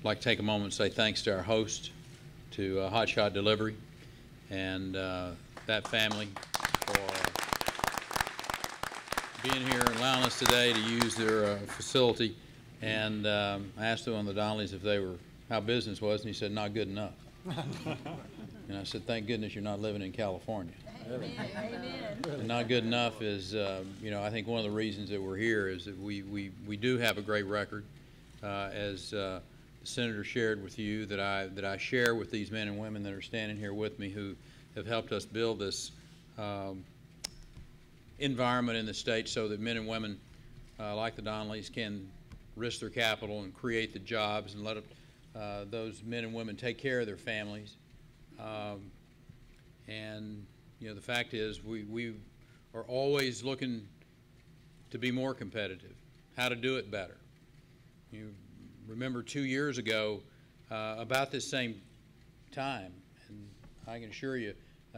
like to take a moment and say thanks to our host, to Hotshot Delivery, and that family for being here and allowing us today to use their facility. And I asked them on the Donnellys if they were, how business was, and he said, not good enough. And I said, thank goodness you're not living in California. Amen. And not good enough is, you know, I think one of the reasons that we're here is that we do have a great record, as the Senator shared with you, that I share with these men and women that are standing here with me who have helped us build this environment in the state so that men and women like the Donnellys can risk their capital and create the jobs and let those men and women take care of their families. And you know, the fact is we are always looking to be more competitive, how to do it better. You remember 2 years ago, about this same time, and I can assure you,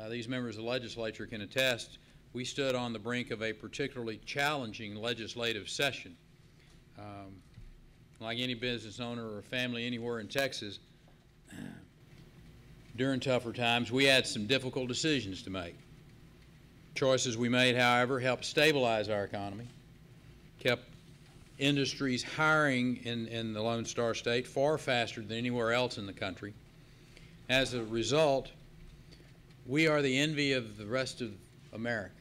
these members of the legislature can attest, we stood on the brink of a particularly challenging legislative session. Like any business owner or family anywhere in Texas, during tougher times, we had some difficult decisions to make. Choices we made, however, helped stabilize our economy, kept industries hiring in the Lone Star State far faster than anywhere else in the country. As a result, we are the envy of the rest of America.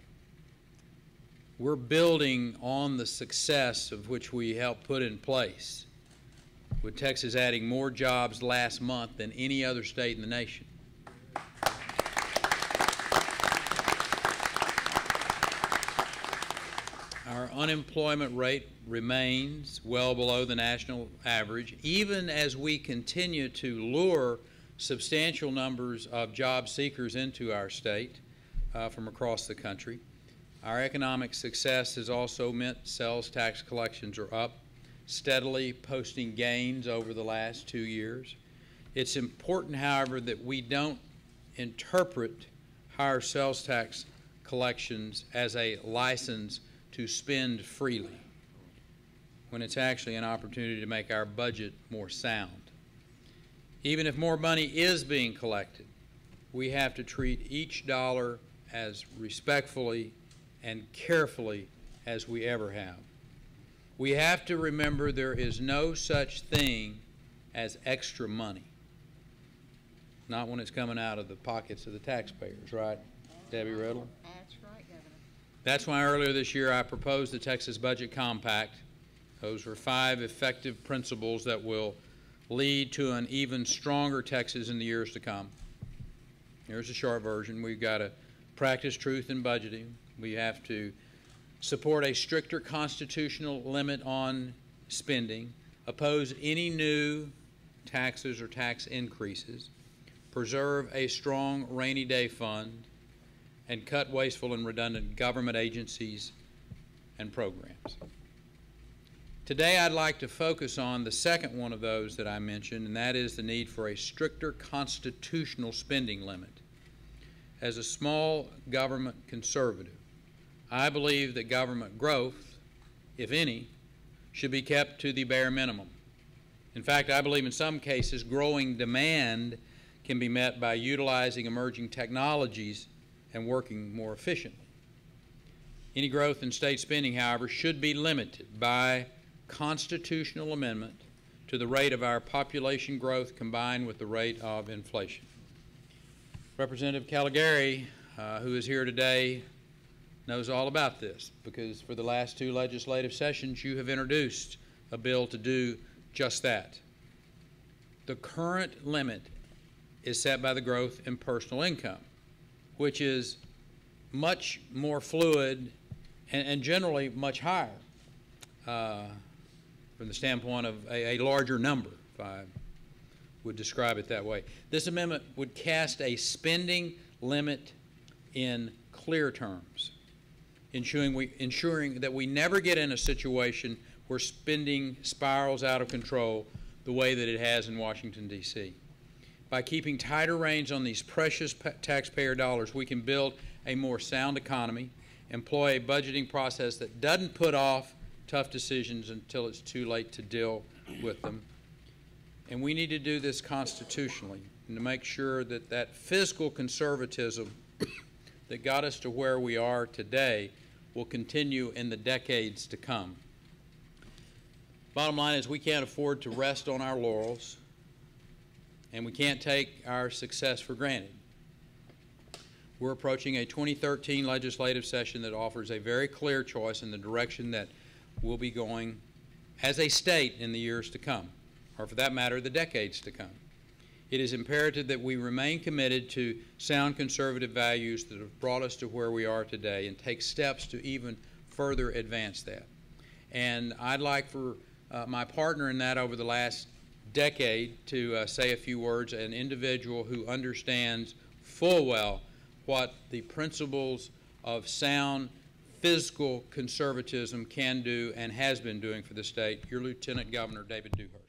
We're building on the success of which we helped put in place, with Texas adding more jobs last month than any other state in the nation. Our unemployment rate remains well below the national average, even as we continue to lure substantial numbers of job seekers into our state from across the country. Our economic success has also meant sales tax collections are up, steadily posting gains over the last 2 years. It's important, however, that we don't interpret higher sales tax collections as a license to spend freely, when it's actually an opportunity to make our budget more sound. Even if more money is being collected, we have to treat each dollar as respectfully and carefully as we ever have. We have to remember there is no such thing as extra money. Not when it's coming out of the pockets of the taxpayers, right, Debbie Riddle? That's right, Governor. That's why earlier this year I proposed the Texas Budget Compact. Those were 5 effective principles that will lead to an even stronger Texas in the years to come. Here's a short version. We've got to practice truth in budgeting. We have to support a stricter constitutional limit on spending, oppose any new taxes or tax increases, preserve a strong rainy day fund, and cut wasteful and redundant government agencies and programs. Today I'd like to focus on the second one of those that I mentioned, and that is the need for a stricter constitutional spending limit. As a small government conservative, I believe that government growth, if any, should be kept to the bare minimum. In fact, I believe in some cases growing demand can be met by utilizing emerging technologies and working more efficiently. Any growth in state spending, however, should be limited by constitutional amendment to the rate of our population growth combined with the rate of inflation. Representative Caligari, who is here today, knows all about this because for the last 2 legislative sessions you have introduced a bill to do just that. The current limit is set by the growth in personal income, which is much more fluid and generally much higher from the standpoint of a larger number, if I would describe it that way. This amendment would cast a spending limit in clear terms, ensuring that we never get in a situation where spending spirals out of control the way that it has in Washington, D.C. By keeping tighter reins on these precious taxpayer dollars, we can build a more sound economy, employ a budgeting process that doesn't put off tough decisions until it's too late to deal with them, And we need to do this constitutionally and to make sure that that fiscal conservatism that got us to where we are today will continue in the decades to come. Bottom line is we can't afford to rest on our laurels, and we can't take our success for granted. We're approaching a 2013 legislative session that offers a very clear choice in the direction that we'll be going as a state in the years to come, or for that matter, the decades to come. It is imperative that we remain committed to sound conservative values that have brought us to where we are today and take steps to even further advance that. And I'd like for my partner in that over the last decade to say a few words, an individual who understands full well what the principles of sound fiscal conservatism can do and has been doing for the state, your Lieutenant Governor, David Dewhurst.